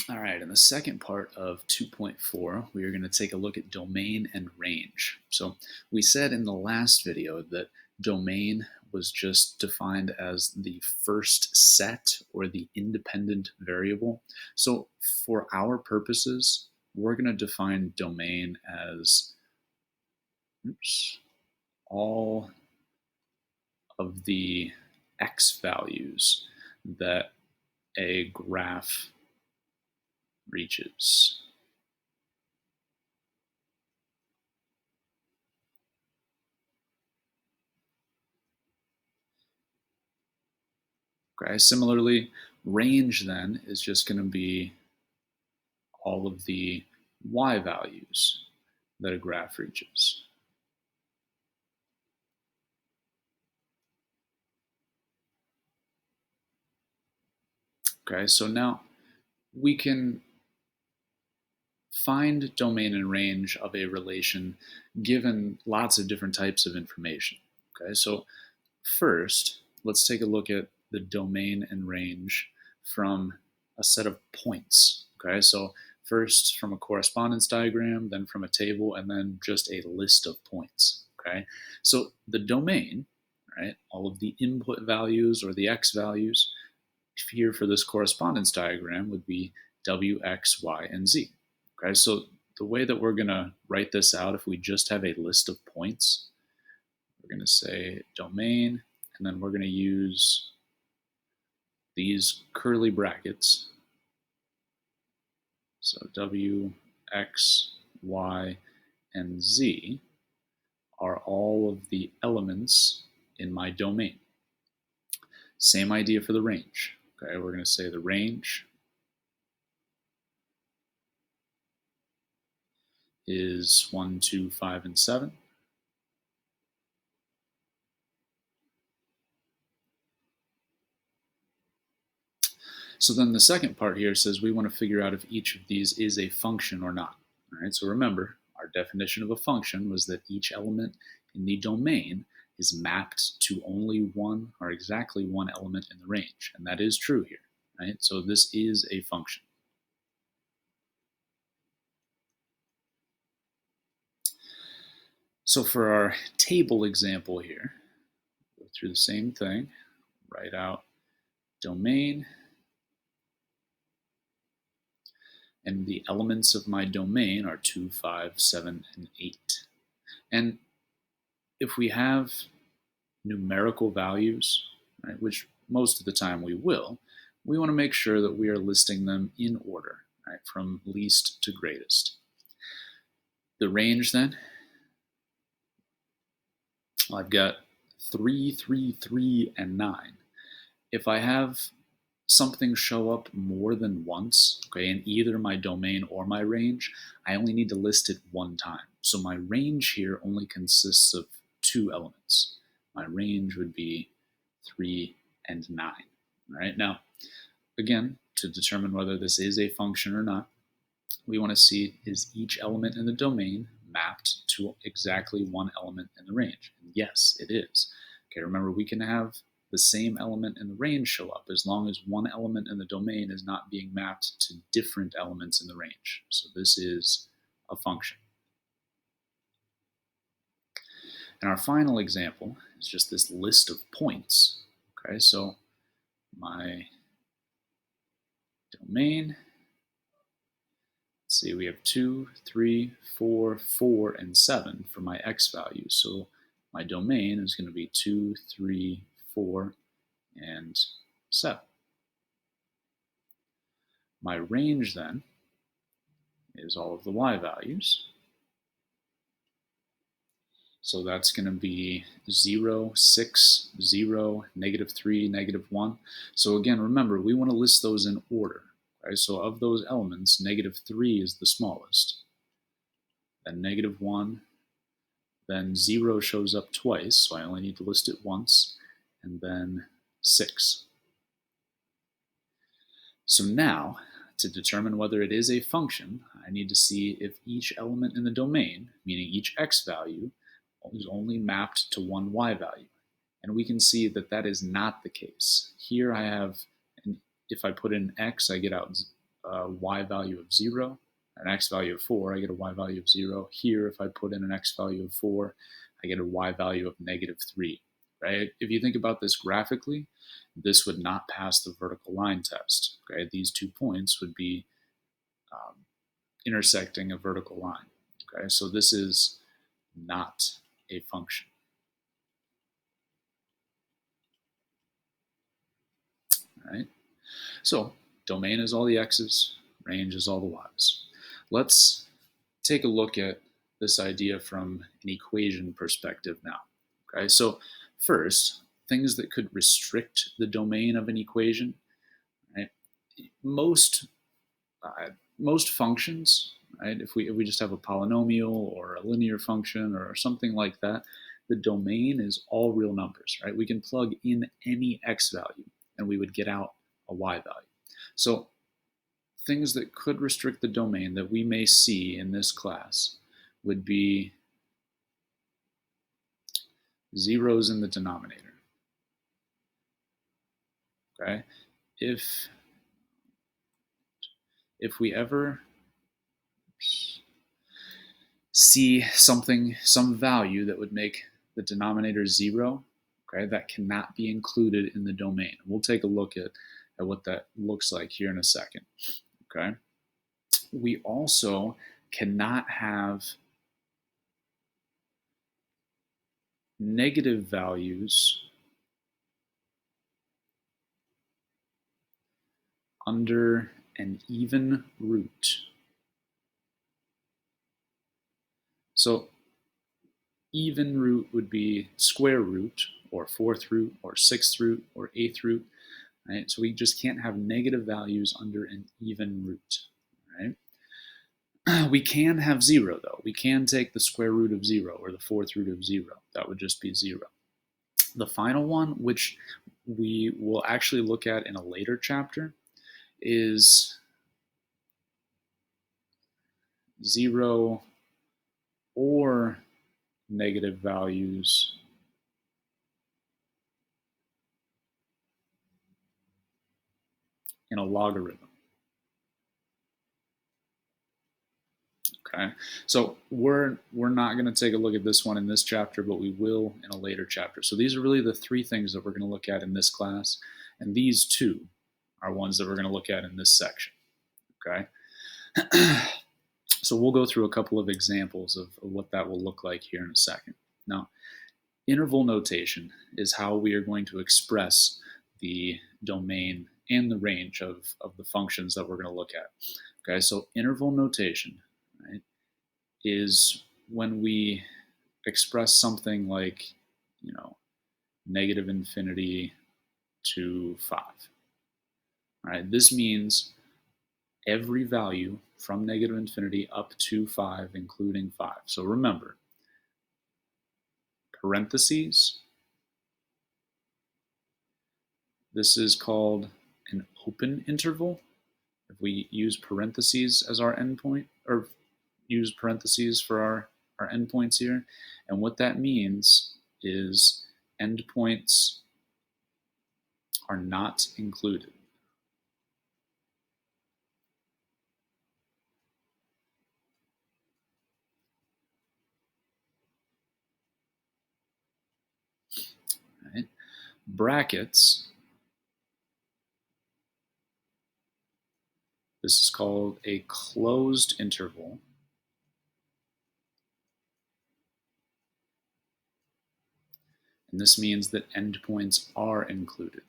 All right, in the second part of 2.4, we are going to take a look at domain and range. So we said in the last video that domain was just defined as the first set or the independent variable. So for our purposes, we're going to define domain as all of the x values that a graph reaches. Okay, similarly, range then is just going to be all of the y values that a graph reaches. Okay, so now we can find domain and range of a relation given lots of different types of information. Okay, so first, let's take a look at the domain and range from a set of points. Okay, so first from a correspondence diagram, then from a table, and then just a list of points. Okay, so the domain, right, all of the input values or the x values here for this correspondence diagram would be w, x, y, and z. Okay, so the way that we're going to write this out, if we just have a list of points, we're going to say domain, and then we're going to use these curly brackets. So w, x, y, and z are all of the elements in my domain. Same idea for the range. Okay, we're going to say the range is 1, 2, 5, and 7. So then the second part here says we want to figure out if each of these is a function or not. All right, so remember, our definition of a function was that each element in the domain is mapped to only one or exactly one element in the range. And that is true here, right? So this is a function. So for our table example here, go through the same thing, write out domain, and the elements of my domain are 2, 5, 7, and 8. And if we have numerical values, right, which most of the time we will, we want to make sure that we are listing them in order, right, from least to greatest. The range then, I've got 3, 3, 3, and 9. If I have something show up more than once, okay, in either my domain or my range, I only need to list it one time. So my range here only consists of 2 elements. My range would be 3 and 9. All right, now, again, to determine whether this is a function or not, we want to see is each element in the domain mapped to exactly one element in the range? And yes, it is. Okay, remember, we can have the same element in the range show up as long as one element in the domain is not being mapped to different elements in the range. So this is a function. And our final example is just this list of points. Okay, so my domain, let's see, we have 2, 3, 4, 4, and 7 for my x values. So my domain is going to be 2, 3, 4, and 7. My range then is all of the y values. So that's going to be 0, 6, 0, -3, -1. So again, remember, we want to list those in order. Right? So of those elements, -3 is the smallest. Then -1, then 0 shows up twice, so I only need to list it once, and then 6. So now, to determine whether it is a function, I need to see if each element in the domain, meaning each x value, is only mapped to one y value. And we can see that that is not the case. Here I have, if I put in x, I get out a y value of 0, an x value of 4, I get a y value of 0. Here, if I put in an x value of 4, I get a y value of -3, right? If you think about this graphically, this would not pass the vertical line test, okay? These 2 points would be intersecting a vertical line, okay? So this is not a function, right? So domain is all the x's, range is all the y's. Let's take a look at this idea from an equation perspective now. Okay, so first, things that could restrict the domain of an equation. Right? Most most functions, right? If we just have a polynomial or a linear function or something like that, the domain is all real numbers, right? We can plug in any x value and we would get out a y value. So things that could restrict the domain that we may see in this class would be zeros in the denominator. Okay, if we ever see something, some value that would make the denominator 0, okay, that cannot be included in the domain. We'll take a look at what that looks like here in a second. Okay, we also cannot have negative values under an even root. So even root would be square root or fourth root or sixth root or eighth root, right? So we just can't have negative values under an even root, right? We can have 0 though. We can take the square root of 0 or the fourth root of 0. That would just be 0. The final one, which we will actually look at in a later chapter, is 0 or negative values in a logarithm. Okay, so we're not going to take a look at this one in this chapter, but we will in a later chapter. So these are really the 3 things that we're going to look at in this class, and these 2 are ones that we're going to look at in this section. Okay, so we'll go through a couple of examples of what that will look like here in a second. Now, interval notation is how we are going to express the domain and the range of the functions that we're going to look at. Okay, so interval notation, right, is when we express something like, negative infinity to 5. All right, this means every value from negative infinity up to 5, including 5. So remember, parentheses, this is called an open interval. If we use parentheses as our endpoint, or use parentheses for our endpoints here, and what that means is endpoints are not included. Right? Brackets, this is called a closed interval. And this means that endpoints are included.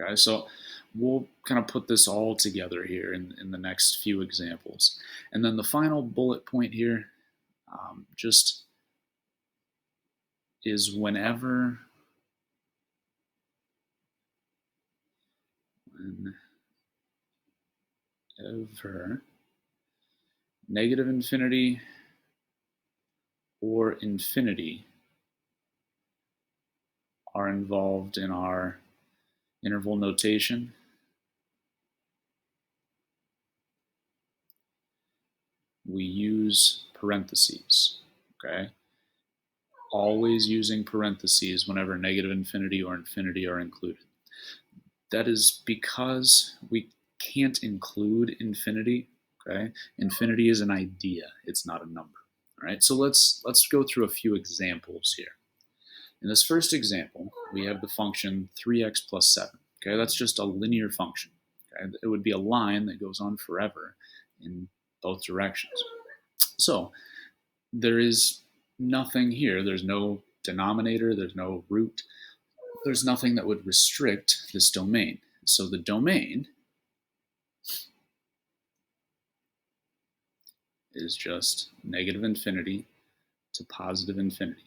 Okay, so we'll kind of put this all together here in the next few examples. And then the final bullet point here just is whenever negative infinity or infinity are involved in our interval notation, we use parentheses, okay? Always using parentheses whenever negative infinity or infinity are included. That is because we can't include infinity, okay? Infinity is an idea, it's not a number. All right, so let's go through a few examples here. In this first example, we have the function 3x plus 7. Okay, that's just a linear function. Okay? It would be a line that goes on forever in both directions. So there is nothing here. There's no denominator, there's no root. There's nothing that would restrict this domain. So the domain is just negative infinity to positive infinity.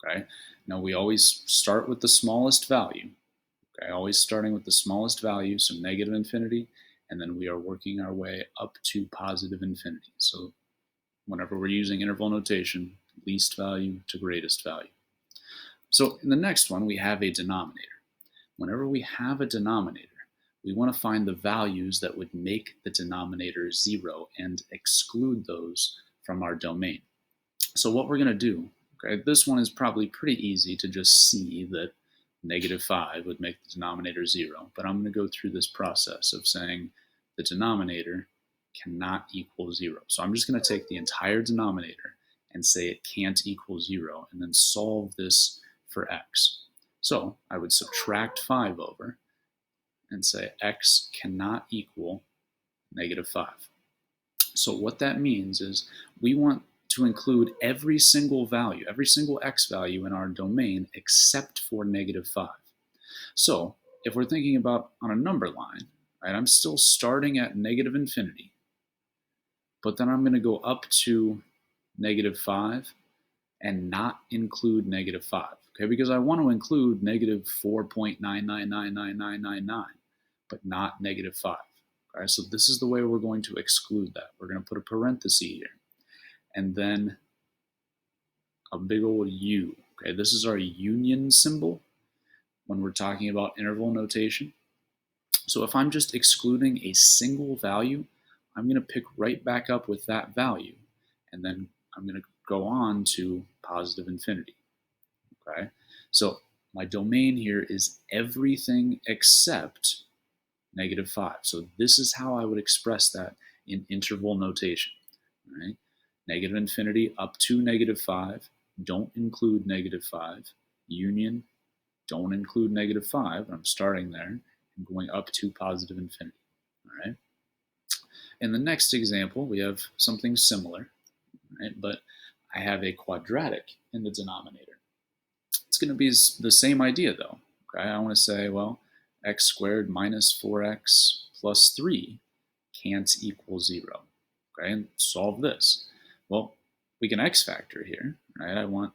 Okay. Now we always start with the smallest value. Okay, always starting with the smallest value, so negative infinity, and then we are working our way up to positive infinity. So whenever we're using interval notation, least value to greatest value. So in the next one, we have a denominator. Whenever we have a denominator, we want to find the values that would make the denominator 0 and exclude those from our domain. So what we're going to do, okay, this one is probably pretty easy to just see that negative 5 would make the denominator 0, but I'm going to go through this process of saying the denominator cannot equal 0. So I'm just going to take the entire denominator and say it can't equal 0, and then solve this for x. So I would subtract 5 over and say x cannot equal negative 5. So what that means is we want to include every single value, every single x value in our domain except for negative 5. So if we're thinking about on a number line, right, I'm still starting at negative infinity, but then I'm going to go up to negative 5 and not include negative 5, okay, because I want to include negative 4.9999999, but not negative 5. All right, so this is the way we're going to exclude that. We're going to put a parenthesis here, and then a big old U. Okay, this is our union symbol when we're talking about interval notation. So if I'm just excluding a single value, I'm going to pick right back up with that value, and then I'm going to go on to positive infinity. Okay, so my domain here is everything except negative 5. So this is how I would express that in interval notation. All right? Negative infinity up to negative 5, don't include negative 5. Union, don't include negative 5. I'm starting there and going up to positive infinity. All right? In the next example, we have something similar, right? But I have a quadratic in the denominator. It's going to be the same idea, though. Okay? I want to say, well, x squared minus 4x plus 3 can't equal 0. Okay, and solve this. Well, we can x factor here, right? I want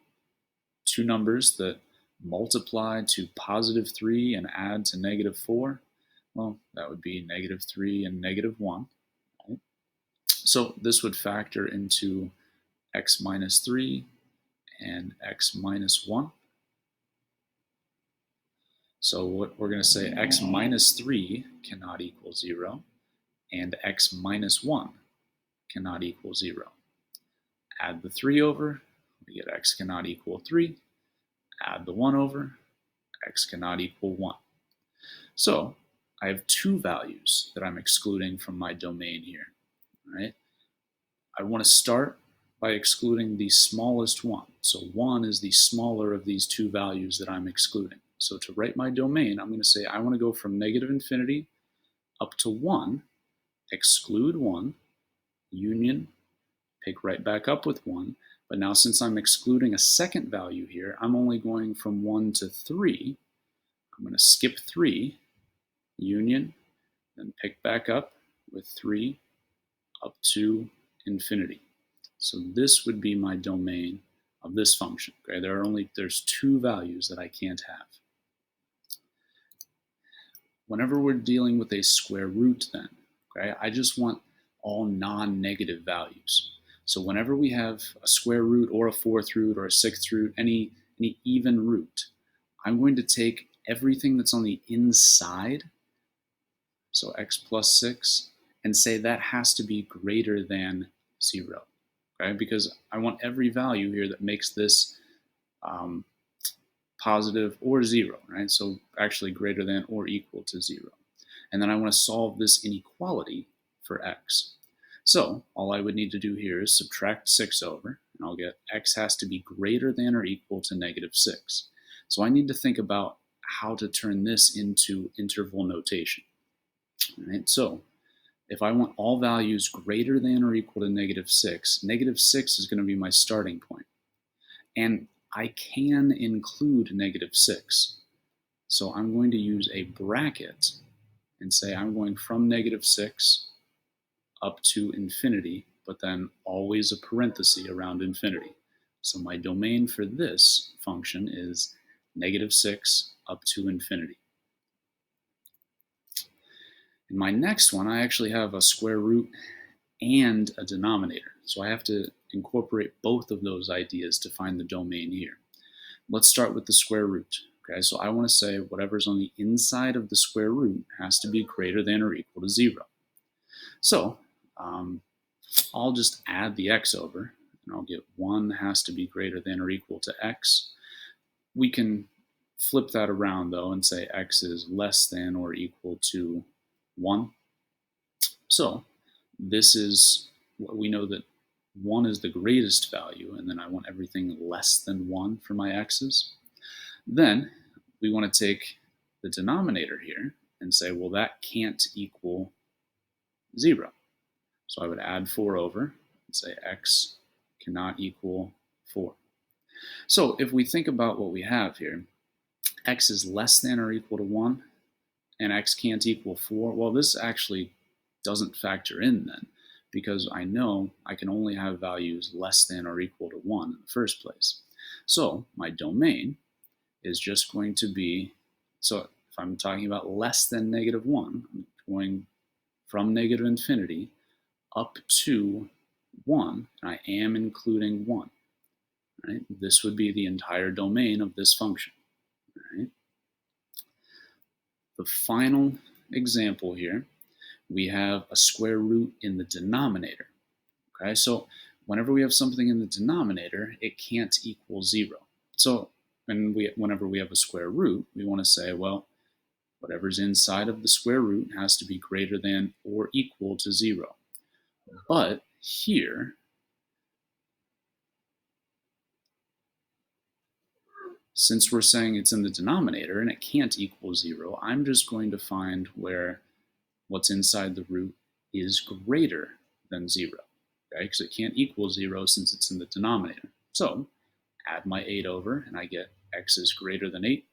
two numbers that multiply to positive 3 and add to negative 4. Well, that would be negative 3 and negative 1. Right? So this would factor into x minus 3 and x minus 1. So what we're going to say, x minus 3 cannot equal 0, and x minus 1 cannot equal 0. Add the 3 over, we get x cannot equal 3. Add the 1 over, x cannot equal 1. So I have two values that I'm excluding from my domain here. Right? I want to start by excluding the smallest one. So 1 is the smaller of these two values that I'm excluding. So to write my domain, I'm going to say I want to go from negative infinity up to 1, exclude 1, union, pick right back up with 1. But now since I'm excluding a second value here, I'm only going from 1 to 3. I'm going to skip 3, union, then pick back up with 3 up to infinity. So this would be my domain of this function. Okay, there's two values that I can't have. Whenever we're dealing with a square root then, okay, I just want all non-negative values. So whenever we have a square root or a fourth root or a sixth root, any even root, I'm going to take everything that's on the inside, so x plus 6, and say that has to be greater than 0. okay? Because I want every value here that makes this um, positive or 0, right? So actually greater than or equal to 0. And then I want to solve this inequality for x. So all I would need to do here is subtract 6 over, and I'll get x has to be greater than or equal to -6. So I need to think about how to turn this into interval notation. All right? So if I want all values greater than or equal to -6, -6 is going to be my starting point. And I can include -6. So I'm going to use a bracket and say I'm going from -6 up to infinity, but then always a parenthesis around infinity. So my domain for this function is -6 up to infinity. In my next one, I actually have a square root and a denominator. So I have to incorporate both of those ideas to find the domain here. Let's start with the square root. Okay, so I want to say whatever's on the inside of the square root has to be greater than or equal to 0. So I'll just add the x over, and I'll get 1 has to be greater than or equal to x. We can flip that around, though, and say x is less than or equal to 1. So this is, we know that 1 is the greatest value, and then I want everything less than 1 for my x's. Then we want to take the denominator here and say, well, that can't equal 0. So I would add 4 over and say x cannot equal 4. So if we think about what we have here, x is less than or equal to 1, and x can't equal 4. Well, this actually doesn't factor in then, because I know I can only have values less than or equal to 1 in the first place. So my domain is just going to be, so if I'm talking about less than -1, I'm going from negative infinity up to 1, and I am including 1. Right? This would be the entire domain of this function. Right? The final example here, we have a square root in the denominator. Okay, so whenever we have something in the denominator, it can't equal 0. So whenever we have a square root, we want to say, well, whatever's inside of the square root has to be greater than or equal to 0. But here, since we're saying it's in the denominator and it can't equal 0, I'm just going to find where what's inside the root is greater than 0, okay? Because it can't equal 0 since it's in the denominator. So add my 8 over, and I get x is greater than 8.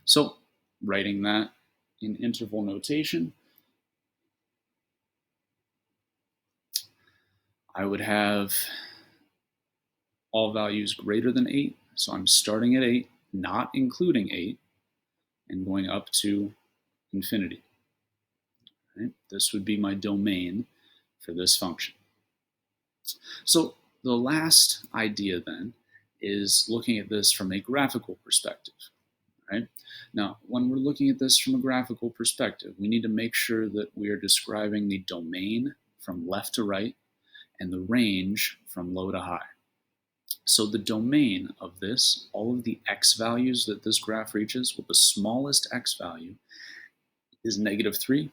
So writing that in interval notation, I would have all values greater than 8. So I'm starting at 8, not including 8, and going up to infinity. Right? This would be my domain for this function. So the last idea then is looking at this from a graphical perspective. Right? Now, when we're looking at this from a graphical perspective, we need to make sure that we are describing the domain from left to right and the range from low to high. So the domain of this, all of the x values that this graph reaches, well, the smallest x value is -3,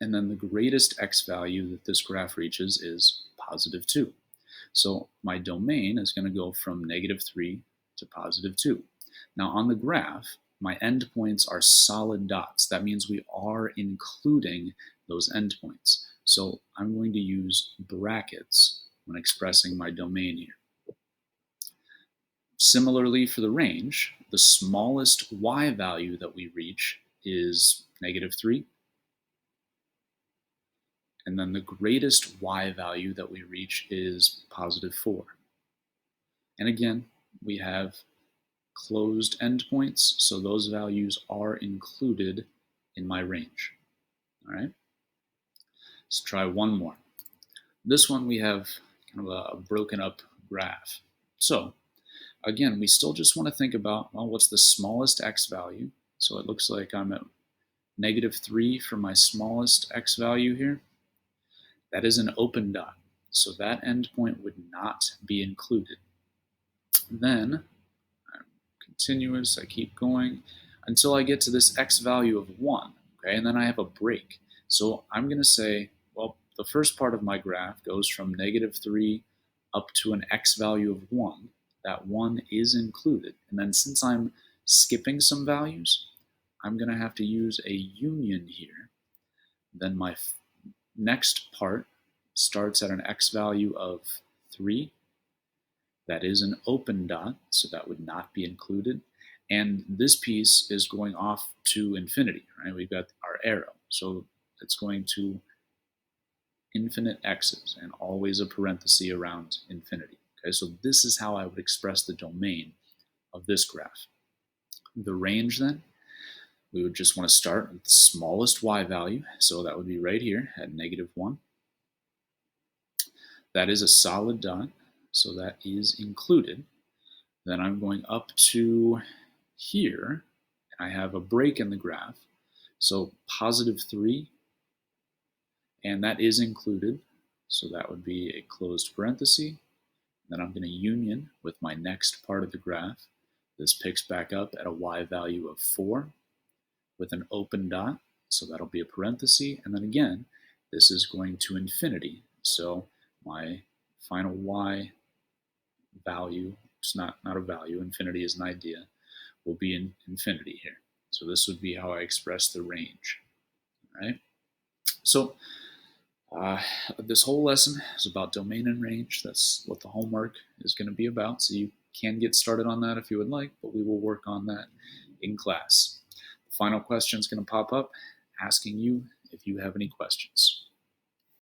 and then the greatest x value that this graph reaches is +2. So my domain is going to go from -3 to +2. Now on the graph, my endpoints are solid dots. That means we are including those endpoints. So I'm going to use brackets when expressing my domain here. Similarly for the range, the smallest y value that we reach is -3. And then the greatest y value that we reach is +4. And again, we have closed endpoints, so those values are included in my range. All right, let's try one more. This one we have kind of a broken up graph. So again, we still just want to think about, well, what's the smallest x value? So it looks like I'm at -3 for my smallest x value here. That is an open dot. So that endpoint would not be included. Then I'm continuous, I keep going until I get to this x value of 1, okay? And then I have a break. So I'm going to say, well, the first part of my graph goes from -3 up to an x value of 1. That 1 is included. And then since I'm skipping some values, I'm going to have to use a union here. Then my next part starts at an x value of 3. That is an open dot, so that would not be included. And this piece is going off to infinity, right? We've got our arrow. So it's going to infinite x's and always a parenthesis around infinity. Okay, so this is how I would express the domain of this graph. The range then, we would just want to start with the smallest y value. So that would be right here at -1. That is a solid dot, so that is included. Then I'm going up to here, and I have a break in the graph. So +3, and that is included. So that would be a closed parenthesis. Then I'm going to union with my next part of the graph. This picks back up at a y value of 4 with an open dot. So that'll be a parenthesis. And then again, this is going to infinity. So my final y value, it's not a value, infinity is an idea, will be in infinity here. So this would be how I express the range. All right. So this whole lesson is about domain and range. That's what the homework is going to be about. So you can get started on that if you would like, but we will work on that in class. The final question is going to pop up asking you if you have any questions.